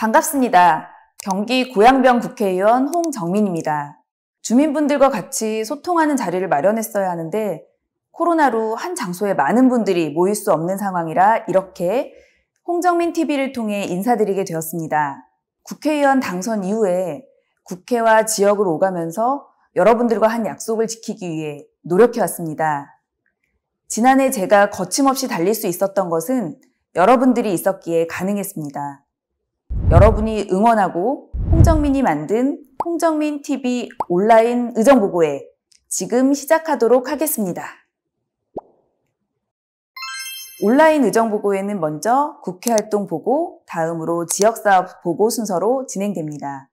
반갑습니다. 경기 고양병 국회의원 홍정민입니다. 주민분들과 같이 소통하는 자리를 마련했어야 하는데 코로나로 한 장소에 많은 분들이 모일 수 없는 상황이라 이렇게 홍정민 TV를 통해 인사드리게 되었습니다. 국회의원 당선 이후에 국회와 지역을 오가면서 여러분들과 한 약속을 지키기 위해 노력해왔습니다. 지난해 제가 거침없이 달릴 수 있었던 것은 여러분들이 있었기에 가능했습니다. 여러분이 응원하고 홍정민이 만든 홍정민 TV 온라인 의정보고회 지금 시작하도록 하겠습니다. 온라인 의정보고회는 먼저 국회활동 보고, 다음으로 지역사업 보고 순서로 진행됩니다.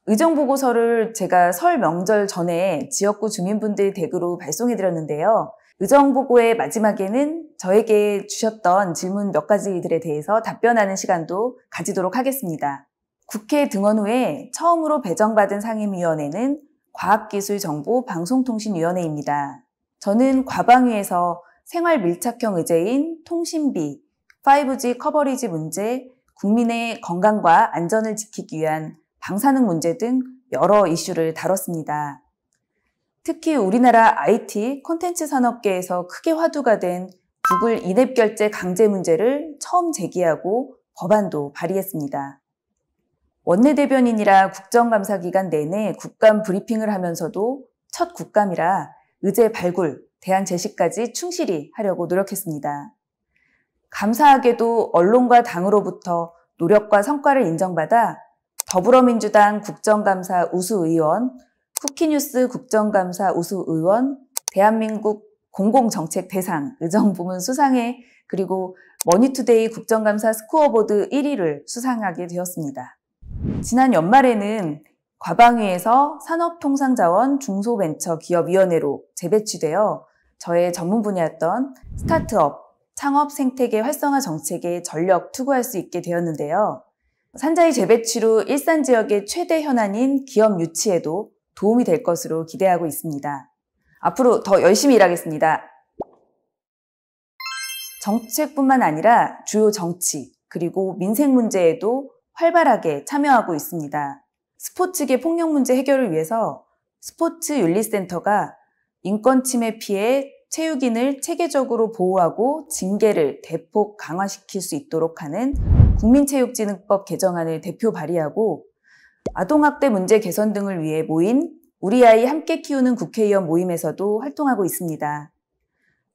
의정보고서를 제가 설 명절 전에 지역구 주민분들 댁으로 발송해드렸는데요. 의정보고의 마지막에는 저에게 주셨던 질문 몇 가지들에 대해서 답변하는 시간도 가지도록 하겠습니다. 국회 등원 후에 처음으로 배정받은 상임위원회는 과학기술정보방송통신위원회입니다. 저는 과방위에서 생활 밀착형 의제인 통신비, 5G 커버리지 문제, 국민의 건강과 안전을 지키기 위한 방사능 문제 등 여러 이슈를 다뤘습니다. 특히 우리나라 IT 콘텐츠 산업계에서 크게 화두가 된 구글 인앱 결제 강제 문제를 처음 제기하고 법안도 발의했습니다. 원내대변인이라 국정감사 기간 내내 국감 브리핑을 하면서도 첫 국감이라 의제 발굴, 대안 제시까지 충실히 하려고 노력했습니다. 감사하게도 언론과 당으로부터 노력과 성과를 인정받아 더불어민주당 국정감사 우수의원, 쿠키뉴스 국정감사 우수의원, 대한민국 공공정책대상 의정부문 수상회, 그리고 머니투데이 국정감사 스코어보드 1위를 수상하게 되었습니다. 지난 연말에는 과방위에서 산업통상자원 중소벤처기업위원회로 재배치되어 저의 전문 분야였던 스타트업, 창업 생태계 활성화 정책에 전력 투구할 수 있게 되었는데요. 산자의 재배치로 일산 지역의 최대 현안인 기업 유치에도 도움이 될 것으로 기대하고 있습니다. 앞으로 더 열심히 일하겠습니다. 정책뿐만 아니라 주요 정치, 그리고 민생 문제에도 활발하게 참여하고 있습니다. 스포츠계 폭력 문제 해결을 위해서 스포츠윤리센터가 인권 침해 피해 체육인을 체계적으로 보호하고 징계를 대폭 강화시킬 수 있도록 하는 국민체육진흥법 개정안을 대표 발의하고 아동학대 문제 개선 등을 위해 모인 우리 아이 함께 키우는 국회의원 모임에서도 활동하고 있습니다.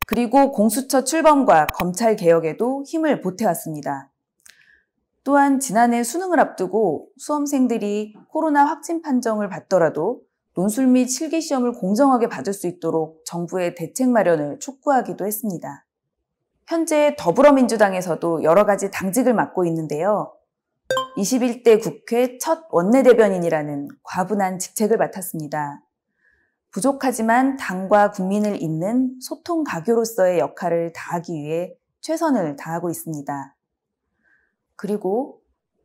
그리고 공수처 출범과 검찰 개혁에도 힘을 보태왔습니다. 또한 지난해 수능을 앞두고 수험생들이 코로나 확진 판정을 받더라도 논술 및 실기시험을 공정하게 받을 수 있도록 정부의 대책 마련을 촉구하기도 했습니다. 현재 더불어민주당에서도 여러 가지 당직을 맡고 있는데요. 21대 국회 첫 원내대변인이라는 과분한 직책을 맡았습니다. 부족하지만 당과 국민을 잇는 소통 가교로서의 역할을 다하기 위해 최선을 다하고 있습니다. 그리고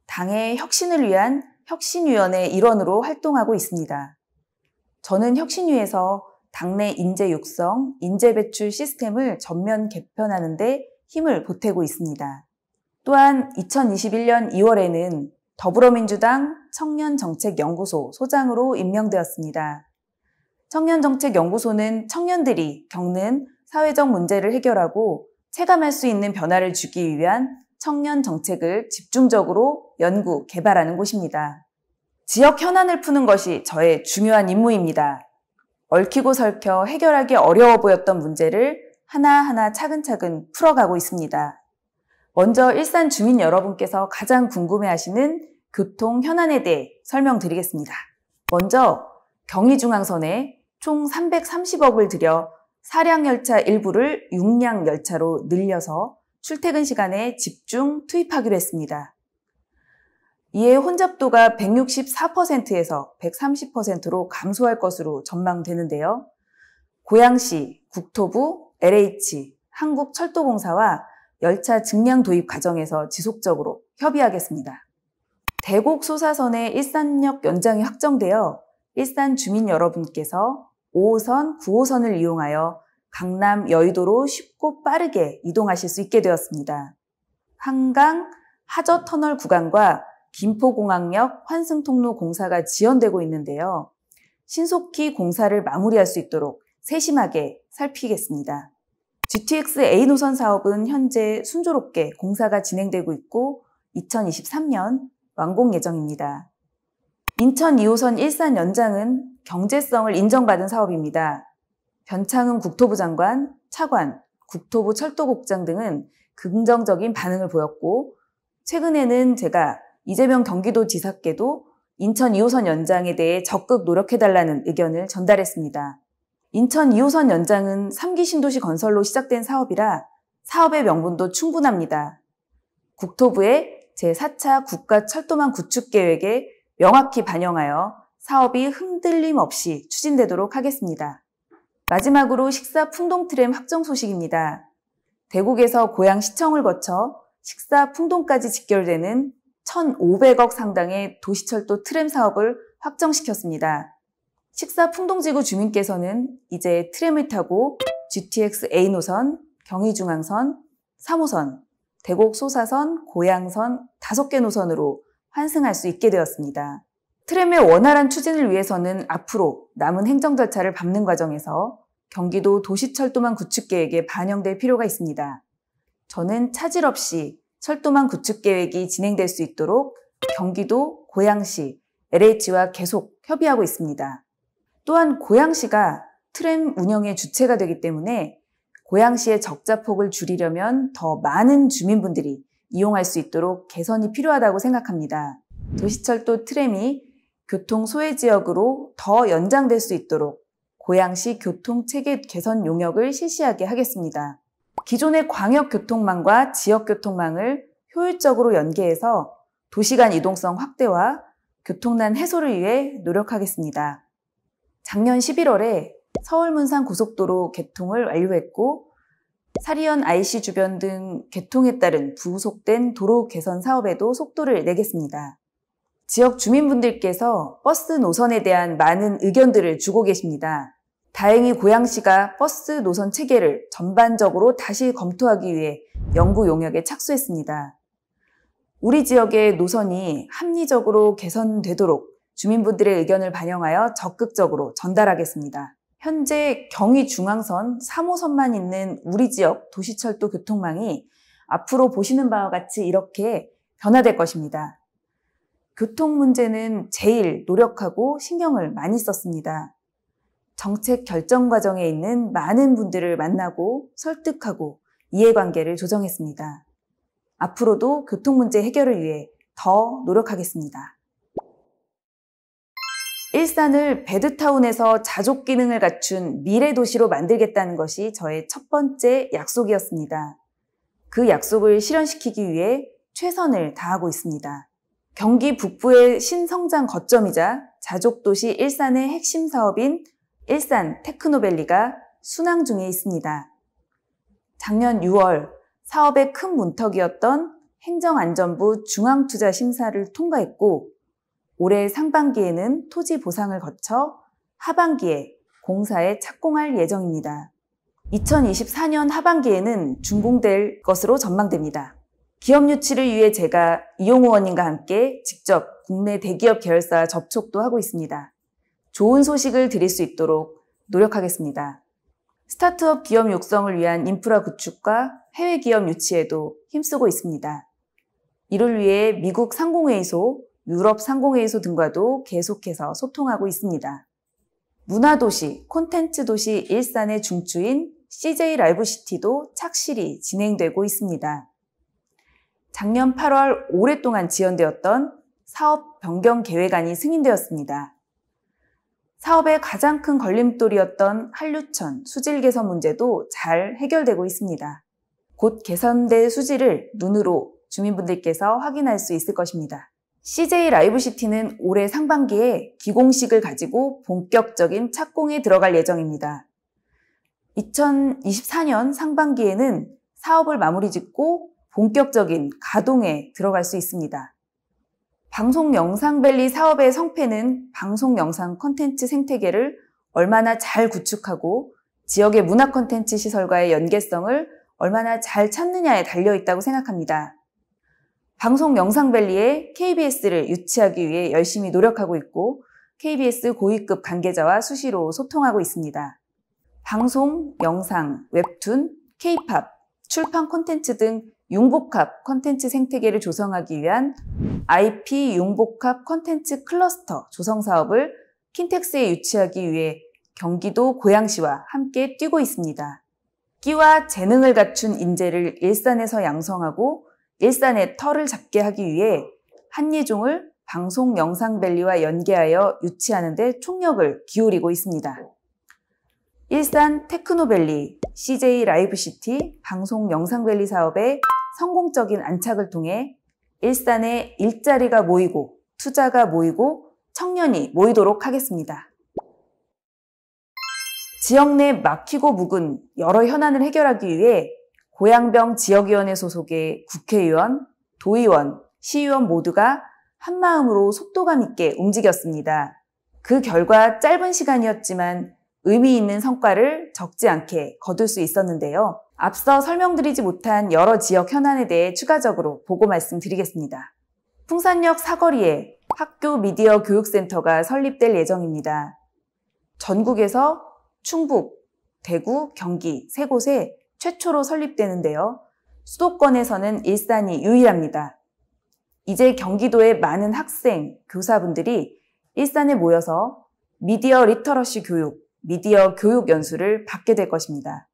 당의 혁신을 위한 혁신위원회 일원으로 활동하고 있습니다. 저는 혁신위에서 당내 인재 육성, 인재 배출 시스템을 전면 개편하는 데 힘을 보태고 있습니다. 또한 2021년 2월에는 더불어민주당 청년정책연구소 소장으로 임명되었습니다. 청년정책연구소는 청년들이 겪는 사회적 문제를 해결하고 체감할 수 있는 변화를 주기 위한 청년 정책을 집중적으로 연구, 개발하는 곳입니다. 지역 현안을 푸는 것이 저의 중요한 임무입니다. 얽히고 설켜 해결하기 어려워 보였던 문제를 하나하나 차근차근 풀어가고 있습니다. 먼저 일산 주민 여러분께서 가장 궁금해하시는 교통 현안에 대해 설명드리겠습니다. 먼저 경의중앙선에 총 330억을 들여 사량열차 일부를 육량열차로 늘려서 출퇴근 시간에 집중 투입하기로 했습니다. 이에 혼잡도가 164%에서 130%로 감소할 것으로 전망되는데요. 고양시, 국토부, LH, 한국철도공사와 열차 증량 도입 과정에서 지속적으로 협의하겠습니다. 대곡 소사선의 일산역 연장이 확정되어 일산 주민 여러분께서 5호선, 9호선을 이용하여 강남 여의도로 쉽고 빠르게 이동하실 수 있게 되었습니다. 한강 하저터널 구간과 김포공항역 환승통로 공사가 지연되고 있는데요. 신속히 공사를 마무리할 수 있도록 세심하게 살피겠습니다. GTX A 노선 사업은 현재 순조롭게 공사가 진행되고 있고 2023년 완공 예정입니다. 인천 2호선 일산 연장은 경제성을 인정받은 사업입니다. 변창흠 국토부 장관, 차관, 국토부 철도국장 등은 긍정적인 반응을 보였고 최근에는 제가 이재명 경기도지사께도 인천 2호선 연장에 대해 적극 노력해달라는 의견을 전달했습니다. 인천 2호선 연장은 3기 신도시 건설로 시작된 사업이라 사업의 명분도 충분합니다. 국토부의 제4차 국가철도망 구축계획에 명확히 반영하여 사업이 흔들림 없이 추진되도록 하겠습니다. 마지막으로 식사 풍동트램 확정 소식입니다. 대국에서 고양시청을 거쳐 식사 풍동까지 직결되는 1,500억 상당의 도시철도 트램 사업을 확정시켰습니다. 식사 풍동지구 주민께서는 이제 트램을 타고 GTX A 노선, 경의중앙선, 3호선, 대곡 소사선, 고양선 5개 노선으로 환승할 수 있게 되었습니다. 트램의 원활한 추진을 위해서는 앞으로 남은 행정 절차를 밟는 과정에서 경기도 도시철도망 구축계획에 반영될 필요가 있습니다. 저는 차질 없이 철도망 구축계획이 진행될 수 있도록 경기도, 고양시, LH와 계속 협의하고 있습니다. 또한 고양시가 트램 운영의 주체가 되기 때문에 고양시의 적자폭을 줄이려면 더 많은 주민분들이 이용할 수 있도록 개선이 필요하다고 생각합니다. 도시철도 트램이 교통 소외 지역으로 더 연장될 수 있도록 고양시 교통체계 개선 용역을 실시하게 하겠습니다. 기존의 광역교통망과 지역교통망을 효율적으로 연계해서 도시간 이동성 확대와 교통난 해소를 위해 노력하겠습니다. 작년 11월에 서울-문산 고속도로 개통을 완료했고 사리연 IC 주변 등 개통에 따른 부속된 도로 개선 사업에도 속도를 내겠습니다. 지역 주민분들께서 버스 노선에 대한 많은 의견들을 주고 계십니다. 다행히 고양시가 버스 노선 체계를 전반적으로 다시 검토하기 위해 연구 용역에 착수했습니다. 우리 지역의 노선이 합리적으로 개선되도록 주민분들의 의견을 반영하여 적극적으로 전달하겠습니다. 현재 경의중앙선 3호선만 있는 우리 지역 도시철도 교통망이 앞으로 보시는 바와 같이 이렇게 변화될 것입니다. 교통 문제는 제일 노력하고 신경을 많이 썼습니다. 정책 결정 과정에 있는 많은 분들을 만나고 설득하고 이해관계를 조정했습니다. 앞으로도 교통 문제 해결을 위해 더 노력하겠습니다. 일산을 배드타운에서 자족 기능을 갖춘 미래 도시로 만들겠다는 것이 저의 첫 번째 약속이었습니다. 그 약속을 실현시키기 위해 최선을 다하고 있습니다. 경기 북부의 신성장 거점이자 자족도시 일산의 핵심 사업인 일산 테크노밸리가 순항 중에 있습니다. 작년 6월 사업의 큰 문턱이었던 행정안전부 중앙투자심사를 통과했고 올해 상반기에는 토지 보상을 거쳐 하반기에 공사에 착공할 예정입니다. 2024년 하반기에는 준공될 것으로 전망됩니다. 기업 유치를 위해 제가 이용우 의원님과 함께 직접 국내 대기업 계열사와 접촉도 하고 있습니다. 좋은 소식을 드릴 수 있도록 노력하겠습니다. 스타트업 기업 육성을 위한 인프라 구축과 해외 기업 유치에도 힘쓰고 있습니다. 이를 위해 미국 상공회의소, 유럽 상공회의소 등과도 계속해서 소통하고 있습니다. 문화도시, 콘텐츠도시 일산의 중추인 CJ 라이브시티도 착실히 진행되고 있습니다. 작년 8월 오랫동안 지연되었던 사업 변경 계획안이 승인되었습니다. 사업의 가장 큰 걸림돌이었던 한류천 수질 개선 문제도 잘 해결되고 있습니다. 곧 개선될 수질을 눈으로 주민분들께서 확인할 수 있을 것입니다. CJ 라이브시티는 올해 상반기에 기공식을 가지고 본격적인 착공에 들어갈 예정입니다. 2024년 상반기에는 사업을 마무리 짓고 본격적인 가동에 들어갈 수 있습니다. 방송영상밸리 사업의 성패는 방송영상 콘텐츠 생태계를 얼마나 잘 구축하고 지역의 문화 콘텐츠 시설과의 연계성을 얼마나 잘 찾느냐에 달려있다고 생각합니다. 방송 영상밸리에 KBS를 유치하기 위해 열심히 노력하고 있고 KBS 고위급 관계자와 수시로 소통하고 있습니다. 방송, 영상, 웹툰, K-팝, 출판 콘텐츠 등 융복합 콘텐츠 생태계를 조성하기 위한 IP 융복합 콘텐츠 클러스터 조성 사업을 킨텍스에 유치하기 위해 경기도 고양시와 함께 뛰고 있습니다. 끼와 재능을 갖춘 인재를 일산에서 양성하고 일산의 털을 잡게 하기 위해 한예종을 방송 영상밸리와 연계하여 유치하는 데 총력을 기울이고 있습니다. 일산 테크노밸리, CJ 라이브시티 방송 영상밸리 사업의 성공적인 안착을 통해 일산에 일자리가 모이고 투자가 모이고 청년이 모이도록 하겠습니다. 지역 내 막히고 묵은 여러 현안을 해결하기 위해 고양병 지역위원회 소속의 국회의원, 도의원, 시의원 모두가 한마음으로 속도감 있게 움직였습니다. 그 결과 짧은 시간이었지만 의미 있는 성과를 적지 않게 거둘 수 있었는데요. 앞서 설명드리지 못한 여러 지역 현안에 대해 추가적으로 보고 말씀드리겠습니다. 풍산역 사거리에 학교 미디어 교육센터가 설립될 예정입니다. 전국에서 충북, 대구, 경기 세 곳에 최초로 설립되는데요. 수도권에서는 일산이 유일합니다. 이제 경기도의 많은 학생, 교사분들이 일산에 모여서 미디어 리터러시 교육, 미디어 교육 연수를 받게 될 것입니다.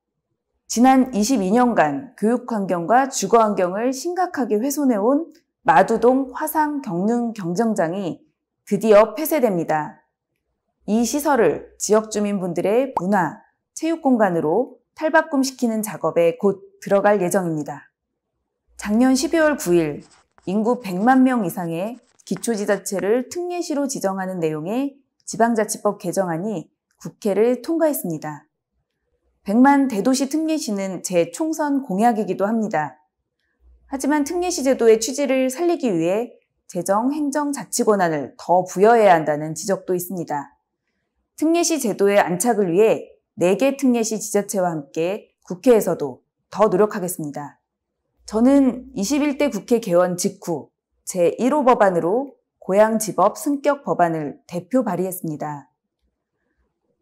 지난 22년간 교육 환경과 주거 환경을 심각하게 훼손해온 마두동 화상 경능 경정장이 드디어 폐쇄됩니다. 이 시설을 지역 주민분들의 문화, 체육 공간으로 탈바꿈시키는 작업에 곧 들어갈 예정입니다. 작년 12월 9일 인구 100만 명 이상의 기초지자체를 특례시로 지정하는 내용의 지방자치법 개정안이 국회를 통과했습니다. 100만 대도시 특례시는 재총선 공약이기도 합니다. 하지만 특례시 제도의 취지를 살리기 위해 재정, 행정, 자치 권한을 더 부여해야 한다는 지적도 있습니다. 특례시 제도의 안착을 위해 4개 특례시 지자체와 함께 국회에서도 더 노력하겠습니다. 저는 21대 국회 개원 직후 제1호 법안으로 고양지법 승격 법안을 대표 발의했습니다.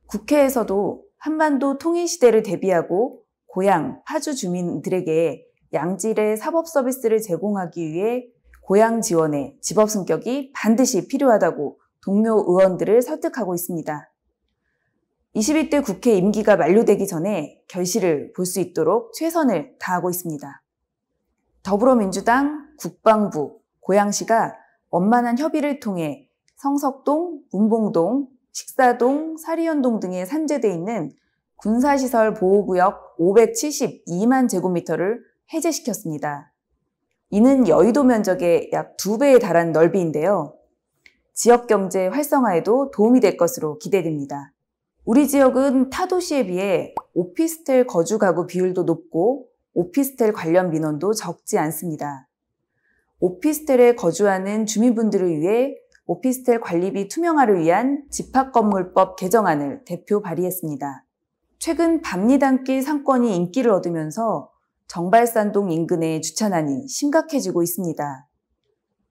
국회에서도 한반도 통일시대를 대비하고 고양, 파주 주민들에게 양질의 사법 서비스를 제공하기 위해 고양 지원의 지법 승격이 반드시 필요하다고 동료 의원들을 설득하고 있습니다. 21대 국회 임기가 만료되기 전에 결실을 볼 수 있도록 최선을 다하고 있습니다. 더불어민주당, 국방부, 고양시가 원만한 협의를 통해 성석동, 문봉동, 식사동, 사리연동 등에 산재되어 있는 군사시설 보호구역 572만 제곱미터를 해제시켰습니다. 이는 여의도 면적의 약 2배에 달한 넓이인데요. 지역경제 활성화에도 도움이 될 것으로 기대됩니다. 우리 지역은 타 도시에 비해 오피스텔 거주 가구 비율도 높고 오피스텔 관련 민원도 적지 않습니다. 오피스텔에 거주하는 주민분들을 위해 오피스텔 관리비 투명화를 위한 집합건물법 개정안을 대표 발의했습니다. 최근 밤리단길 상권이 인기를 얻으면서 정발산동 인근의 주차난이 심각해지고 있습니다.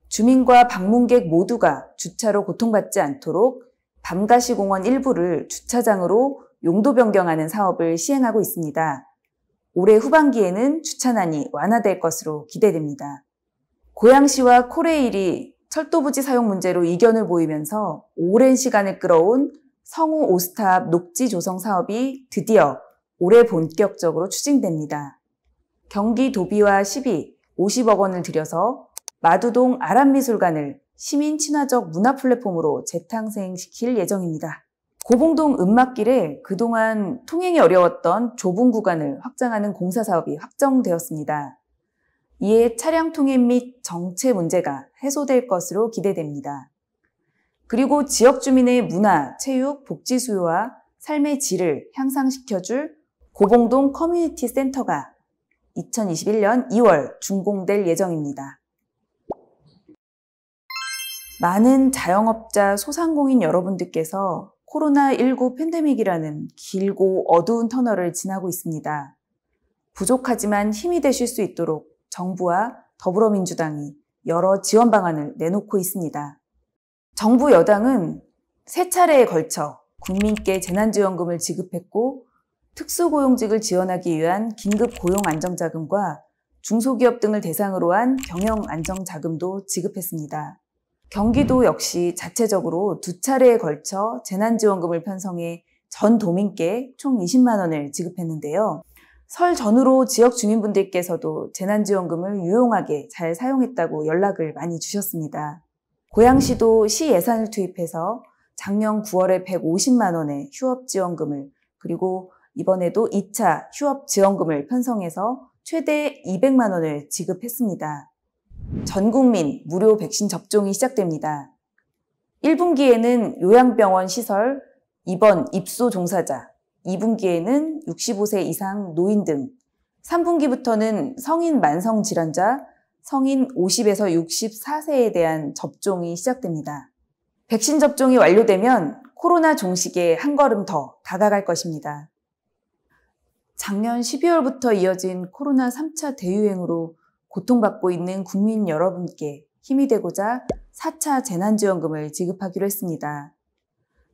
주민과 방문객 모두가 주차로 고통받지 않도록 밤가시공원 일부를 주차장으로 용도 변경하는 사업을 시행하고 있습니다. 올해 후반기에는 주차난이 완화될 것으로 기대됩니다. 고양시와 코레일이 철도부지 사용 문제로 이견을 보이면서 오랜 시간을 끌어온 성우 오스탑 녹지 조성 사업이 드디어 올해 본격적으로 추진됩니다. 경기도비와 시비 50억 원을 들여서 마두동 아람미술관을 시민 친화적 문화 플랫폼으로 재탄생시킬 예정입니다. 고봉동 은막길에 그동안 통행이 어려웠던 좁은 구간을 확장하는 공사 사업이 확정되었습니다. 이에 차량 통행 및 정체 문제가 해소될 것으로 기대됩니다. 그리고 지역 주민의 문화, 체육, 복지 수요와 삶의 질을 향상시켜줄 고봉동 커뮤니티 센터가 2021년 2월 준공될 예정입니다. 많은 자영업자, 소상공인 여러분들께서 코로나19 팬데믹이라는 길고 어두운 터널을 지나고 있습니다. 부족하지만 힘이 되실 수 있도록 정부와 더불어민주당이 여러 지원 방안을 내놓고 있습니다. 정부 여당은 3차례에 걸쳐 국민께 재난지원금을 지급했고 특수고용직을 지원하기 위한 긴급고용안정자금과 중소기업 등을 대상으로 한 경영안정자금도 지급했습니다. 경기도 역시 자체적으로 2차례에 걸쳐 재난지원금을 편성해 전 도민께 총 20만 원을 지급했는데요. 설 전후로 지역 주민분들께서도 재난지원금을 유용하게 잘 사용했다고 연락을 많이 주셨습니다. 고양시도 시 예산을 투입해서 작년 9월에 150만 원의 휴업지원금을 그리고 이번에도 2차 휴업지원금을 편성해서 최대 200만 원을 지급했습니다. 전 국민 무료 백신 접종이 시작됩니다. 1분기에는 요양병원 시설, 입원 입소 종사자, 2분기에는 65세 이상 노인 등, 3분기부터는 성인 만성질환자, 성인 50에서 64세에 대한 접종이 시작됩니다. 백신 접종이 완료되면 코로나 종식에 한 걸음 더 다가갈 것입니다. 작년 12월부터 이어진 코로나 3차 대유행으로 고통받고 있는 국민 여러분께 힘이 되고자 4차 재난지원금을 지급하기로 했습니다.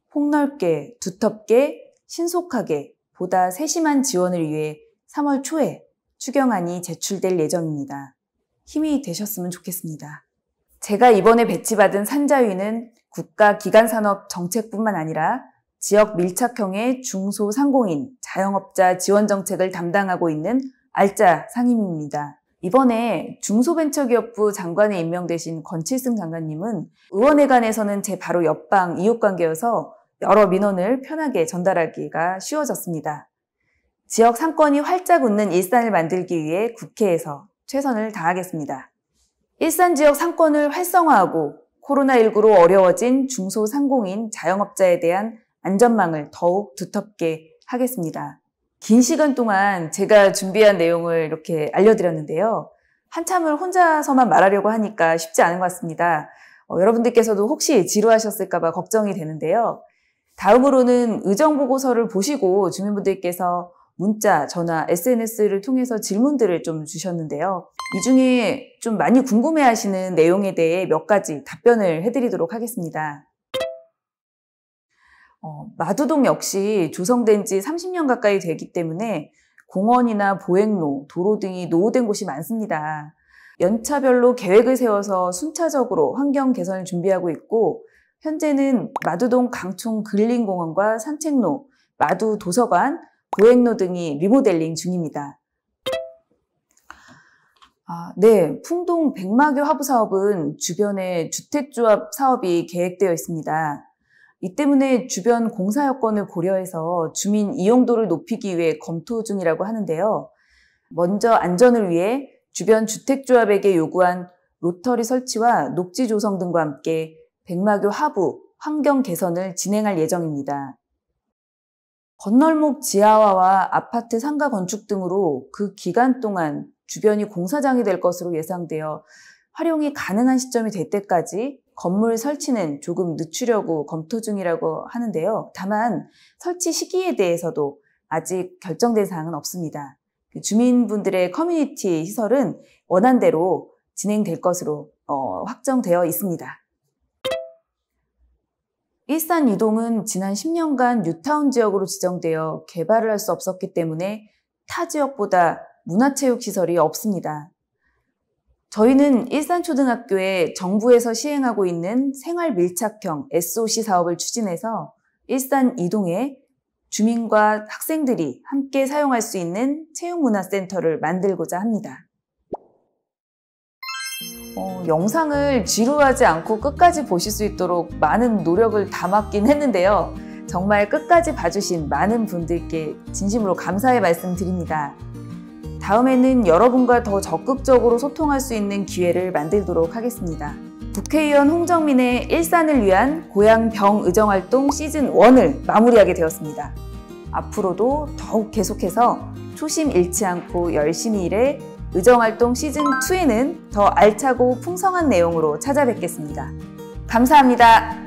폭넓게, 두텁게, 신속하게, 보다 세심한 지원을 위해 3월 초에 추경안이 제출될 예정입니다. 힘이 되셨으면 좋겠습니다. 제가 이번에 배치받은 산자위는 국가기관산업정책뿐만 아니라 지역 밀착형의 중소상공인, 자영업자 지원 정책을 담당하고 있는 알짜 상임입니다. 이번에 중소벤처기업부 장관에 임명되신 권칠승 장관님은 의원회관에서는 제 바로 옆방 이웃관계여서 여러 민원을 편하게 전달하기가 쉬워졌습니다. 지역 상권이 활짝 웃는 일산을 만들기 위해 국회에서 최선을 다하겠습니다. 일산 지역 상권을 활성화하고 코로나19로 어려워진 중소상공인, 자영업자에 대한 안전망을 더욱 두텁게 하겠습니다. 긴 시간 동안 제가 준비한 내용을 이렇게 알려드렸는데요. 한참을 혼자서만 말하려고 하니까 쉽지 않은 것 같습니다. 여러분들께서도 혹시 지루하셨을까 봐 걱정이 되는데요. 다음으로는 의정보고서를 보시고 주민분들께서 문자, 전화, SNS를 통해서 질문들을 좀 주셨는데요. 이 중에 좀 많이 궁금해하시는 내용에 대해 몇 가지 답변을 해드리도록 하겠습니다. 마두동 역시 조성된 지 30년 가까이 되기 때문에 공원이나 보행로, 도로 등이 노후된 곳이 많습니다. 연차별로 계획을 세워서 순차적으로 환경 개선을 준비하고 있고 현재는 마두동 강총 근린공원과 산책로, 마두 도서관, 보행로 등이 리모델링 중입니다. 네, 풍동 백마교 하부 사업은 주변에 주택조합 사업이 계획되어 있습니다. 이 때문에 주변 공사 여건을 고려해서 주민 이용도를 높이기 위해 검토 중이라고 하는데요. 먼저 안전을 위해 주변 주택조합에게 요구한 로터리 설치와 녹지 조성 등과 함께 백마교 하부 환경 개선을 진행할 예정입니다. 건널목 지하화와 아파트 상가 건축 등으로 그 기간 동안 주변이 공사장이 될 것으로 예상되어 활용이 가능한 시점이 될 때까지 건물 설치는 조금 늦추려고 검토 중이라고 하는데요. 다만 설치 시기에 대해서도 아직 결정된 사항은 없습니다. 주민분들의 커뮤니티 시설은 원안대로 진행될 것으로 확정되어 있습니다. 일산 이동은 지난 10년간 뉴타운 지역으로 지정되어 개발을 할 수 없었기 때문에 타 지역보다 문화체육시설이 없습니다. 저희는 일산초등학교에 정부에서 시행하고 있는 생활밀착형 SOC 사업을 추진해서 일산 이동에 주민과 학생들이 함께 사용할 수 있는 체육문화센터를 만들고자 합니다. 영상을 지루하지 않고 끝까지 보실 수 있도록 많은 노력을 담았긴 했는데요. 정말 끝까지 봐주신 많은 분들께 진심으로 감사의 말씀 드립니다. 다음에는 여러분과 더 적극적으로 소통할 수 있는 기회를 만들도록 하겠습니다. 국회의원 홍정민의 일산을 위한 고향 병의정활동 시즌1을 마무리하게 되었습니다. 앞으로도 더욱 계속해서 초심 잃지 않고 열심히 일해 의정활동 시즌2에는 더 알차고 풍성한 내용으로 찾아뵙겠습니다. 감사합니다.